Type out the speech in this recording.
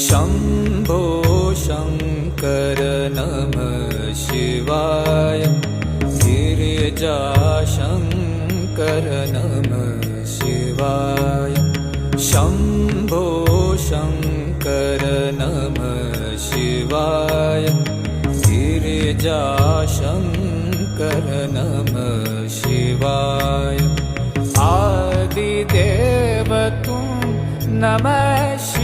शम्भो शङ्कर नमः शिवाय गिरिजाशङ्कर नमः शिवाय शम्भो शङ्कर नमः शिवाय गिरिजाशङ्कर नमः शिवाय आदिदेव तुम नमः शिवाय